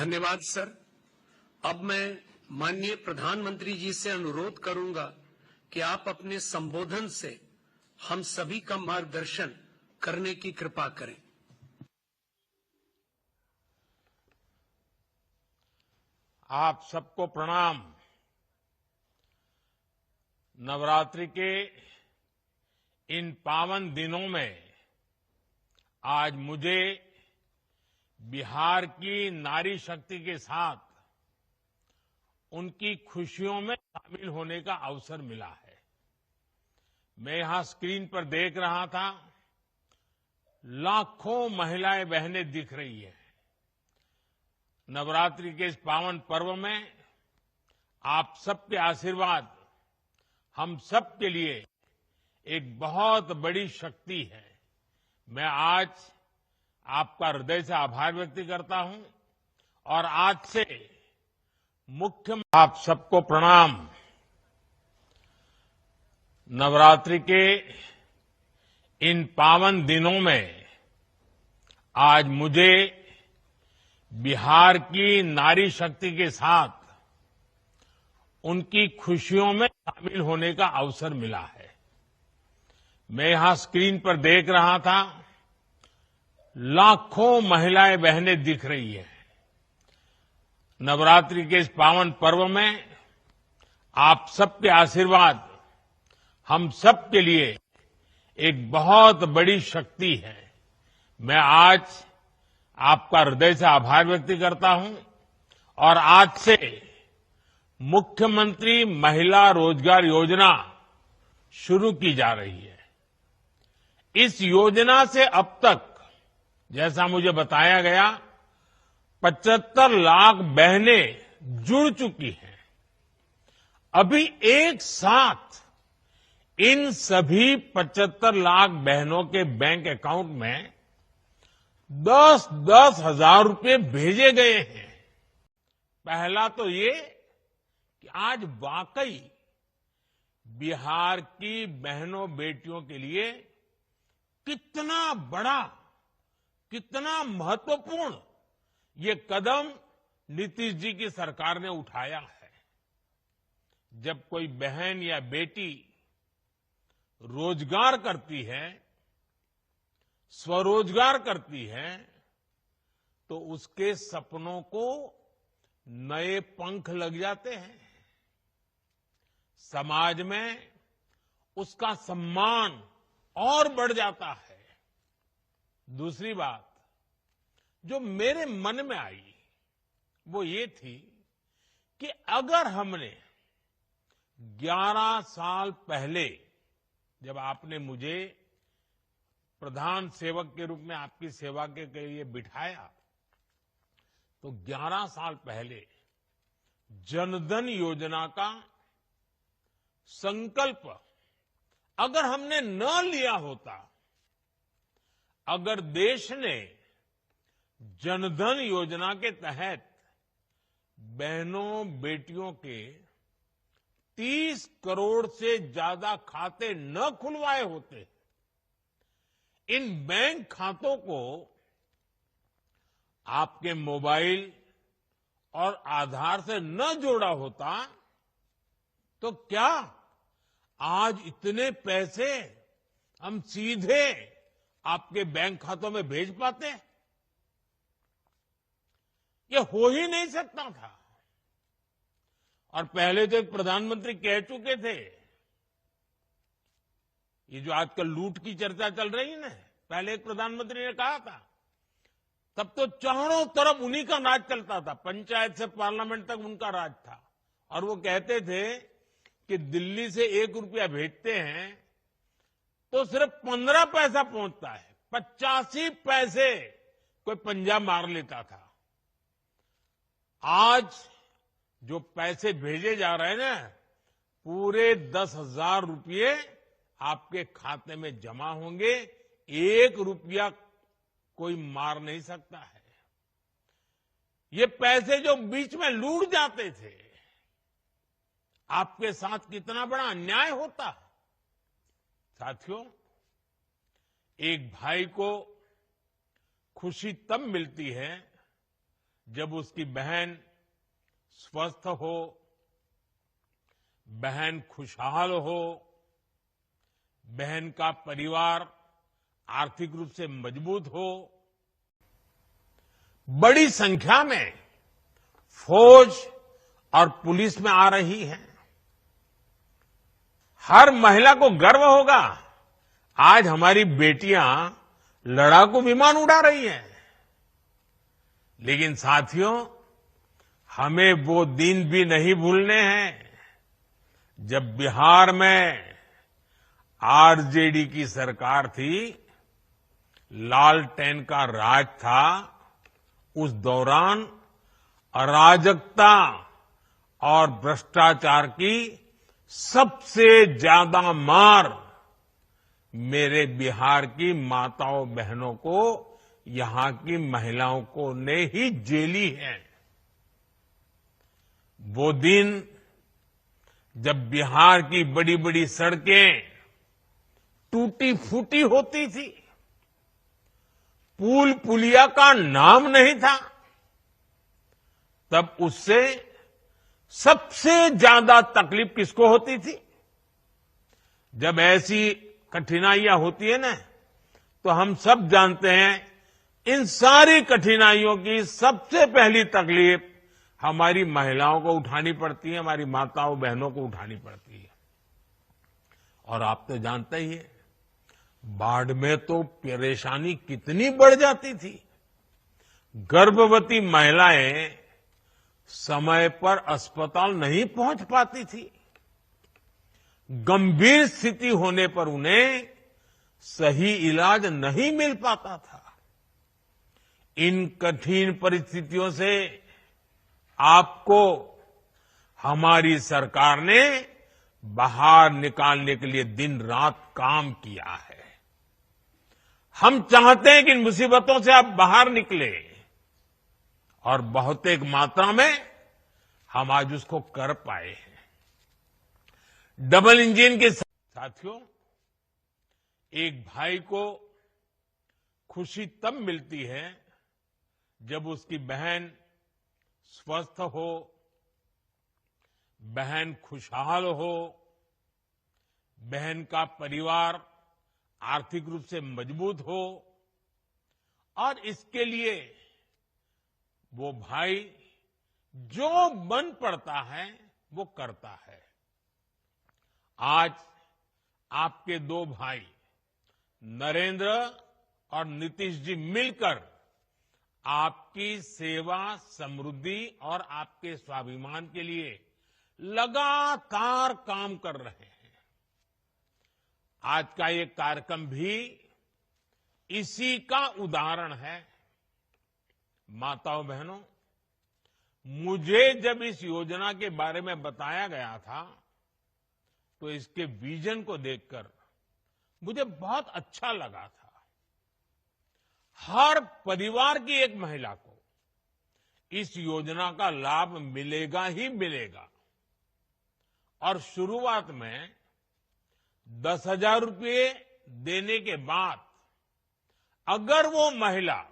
धन्यवाद सर। अब मैं माननीय प्रधानमंत्री जी से अनुरोध करूंगा कि आप अपने संबोधन से हम सभी का मार्गदर्शन करने की कृपा करें। आप सबको प्रणाम। नवरात्रि के इन पावन दिनों में आज मुझे बिहार की नारी शक्ति के साथ उनकी खुशियों में शामिल होने का अवसर मिला है। मैं यहां स्क्रीन पर देख रहा था, लाखों महिलाएं बहनें दिख रही हैं। नवरात्रि के इस पावन पर्व में आप सबके आशीर्वाद हम सब के लिए एक बहुत बड़ी शक्ति है। मैं आज आपका हृदय से आभार व्यक्त करता हूं और आज से आप सबको प्रणाम। नवरात्रि के इन पावन दिनों में आज मुझे बिहार की नारी शक्ति के साथ उनकी खुशियों में शामिल होने का अवसर मिला है। मैं यहां स्क्रीन पर देख रहा था, लाखों महिलाएं बहनें दिख रही हैं। नवरात्रि के इस पावन पर्व में आप सबके आशीर्वाद हम सब के लिए एक बहुत बड़ी शक्ति है। मैं आज आपका हृदय से आभार व्यक्त करता हूं और आज से मुख्यमंत्री महिला रोजगार योजना शुरू की जा रही है। इस योजना से अब तक, जैसा मुझे बताया गया, 75 लाख बहनें जुड़ चुकी हैं। अभी एक साथ इन सभी 75 लाख बहनों के बैंक अकाउंट में 10-10 हजार रुपए भेजे गए हैं। पहला तो ये कि आज वाकई बिहार की बहनों बेटियों के लिए कितना बड़ा, कितना महत्वपूर्ण ये कदम नीतीश जी की सरकार ने उठाया है। जब कोई बहन या बेटी रोजगार करती है, स्वरोजगार करती है, तो उसके सपनों को नए पंख लग जाते हैं। समाज में उसका सम्मान और बढ़ जाता है। दूसरी बात जो मेरे मन में आई वो ये थी कि अगर हमने 11 साल पहले, जब आपने मुझे प्रधान सेवक के रूप में आपकी सेवा के लिए बिठाया, तो 11 साल पहले जनधन योजना का संकल्प अगर हमने न लिया होता, अगर देश ने जनधन योजना के तहत बहनों बेटियों के 30 करोड़ से ज्यादा खाते न खुलवाए होते, इन बैंक खातों को आपके मोबाइल और आधार से न जोड़ा होता, तो क्या आज इतने पैसे हम सीधे आपके बैंक खातों में भेज पाते? ये हो ही नहीं सकता था। और पहले तो एक प्रधानमंत्री कह चुके थे, ये जो आजकल लूट की चर्चा चल रही है ना, पहले एक प्रधानमंत्री ने कहा था, तब तो चारों तरफ उन्हीं का राज चलता था, पंचायत से पार्लियामेंट तक उनका राज था। और वो कहते थे कि दिल्ली से 1 रुपया भेजते हैं तो सिर्फ 15 पैसा पहुंचता है, 85 पैसे कोई पंजाब मार लेता था। आज जो पैसे भेजे जा रहे हैं ना, पूरे 10,000 रुपये आपके खाते में जमा होंगे। 1 रुपया कोई मार नहीं सकता है। ये पैसे जो बीच में लूट जाते थे, आपके साथ कितना बड़ा अन्याय होता है। साथियों, एक भाई को खुशी तब मिलती है जब उसकी बहन स्वस्थ हो, बहन खुशहाल हो, बहन का परिवार आर्थिक रूप से मजबूत हो, बड़ी संख्या में फौज और पुलिस में आ रही है। हर महिला को गर्व होगा, आज हमारी बेटियां लड़ाकू विमान उड़ा रही हैं। लेकिन साथियों, हमें वो दिन भी नहीं भूलने हैं जब बिहार में आरजेडी की सरकार थी, लालटेन का राज था। उस दौरान अराजकता और भ्रष्टाचार की सबसे ज्यादा मार मेरे बिहार की माताओं बहनों को, यहां की महिलाओं को ने ही झेली है। वो दिन जब बिहार की बड़ी बड़ी सड़कें टूटी फूटी होती थी, पुल पुलिया का नाम नहीं था, तब उससे सबसे ज्यादा तकलीफ किसको होती थी? जब ऐसी कठिनाइयां होती है ना, तो हम सब जानते हैं, इन सारी कठिनाइयों की सबसे पहली तकलीफ हमारी महिलाओं को उठानी पड़ती है, हमारी माताओं बहनों को उठानी पड़ती है। और आप तो जानते ही हैं, बाढ़ में तो परेशानी कितनी बढ़ जाती थी। गर्भवती महिलाएं समय पर अस्पताल नहीं पहुंच पाती थी। गंभीर स्थिति होने पर उन्हें सही इलाज नहीं मिल पाता था। इन कठिन परिस्थितियों से आपको हमारी सरकार ने बाहर निकालने के लिए दिन रात काम किया है। हम चाहते हैं कि इन मुसीबतों से आप बाहर निकले, और बहुत एक मात्रा में हम आज उसको कर पाए हैं। डबल इंजन के साथियों, एक भाई को खुशी तब मिलती है जब उसकी बहन स्वस्थ हो, बहन खुशहाल हो, बहन का परिवार आर्थिक रूप से मजबूत हो, और इसके लिए वो भाई जो मन पड़ता है वो करता है। आज आपके दो भाई नरेंद्र और नीतीश जी मिलकर आपकी सेवा, समृद्धि और आपके स्वाभिमान के लिए लगातार काम कर रहे हैं। आज का ये कार्यक्रम भी इसी का उदाहरण है। माताओं बहनों, मुझे जब इस योजना के बारे में बताया गया था, तो इसके विजन को देखकर मुझे बहुत अच्छा लगा था। हर परिवार की एक महिला को इस योजना का लाभ मिलेगा ही मिलेगा। और शुरुआत में 10,000 रुपये देने के बाद अगर वो महिला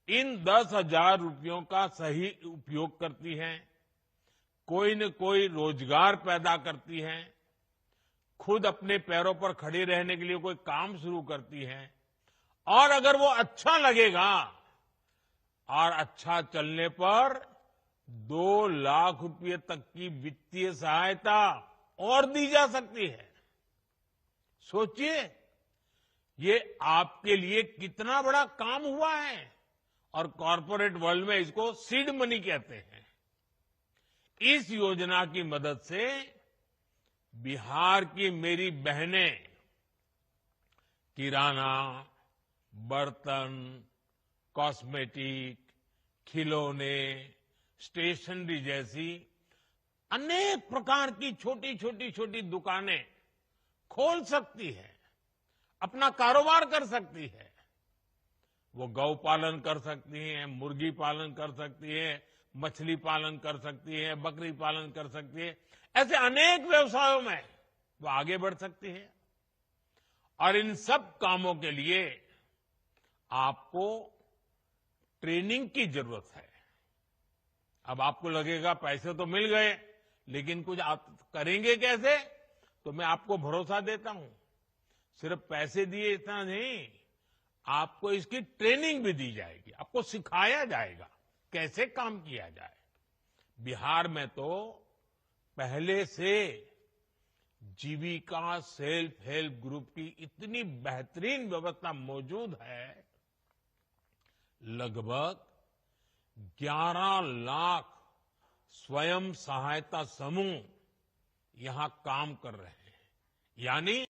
इन 10,000 रुपयों का सही उपयोग करती है, कोई न कोई रोजगार पैदा करती है, खुद अपने पैरों पर खड़े रहने के लिए कोई काम शुरू करती है, और अगर वो अच्छा लगेगा और अच्छा चलने पर 2 लाख रुपये तक की वित्तीय सहायता और दी जा सकती है। सोचिए, ये आपके लिए कितना बड़ा काम हुआ है। और कॉर्पोरेट वर्ल्ड में इसको सीड मनी कहते हैं। इस योजना की मदद से बिहार की मेरी बहनें किराना, बर्तन, कॉस्मेटिक, खिलौने, स्टेशनरी जैसी अनेक प्रकार की छोटी दुकानें खोल सकती है, अपना कारोबार कर सकती है। वो गौ पालन कर सकती हैं, मुर्गी पालन कर सकती है, मछली पालन कर सकती है, बकरी पालन कर सकती है। ऐसे अनेक व्यवसायों में वो आगे बढ़ सकती है। और इन सब कामों के लिए आपको ट्रेनिंग की जरूरत है। अब आपको लगेगा पैसे तो मिल गए, लेकिन कुछ आप करेंगे कैसे? तो मैं आपको भरोसा देता हूं, सिर्फ पैसे दिए इतना नहीं, आपको इसकी ट्रेनिंग भी दी जाएगी, आपको सिखाया जाएगा कैसे काम किया जाए। बिहार में तो पहले से जीविका सेल्फ हेल्प ग्रुप की इतनी बेहतरीन व्यवस्था मौजूद है, लगभग 11 लाख स्वयं सहायता समूह यहां काम कर रहे हैं। यानी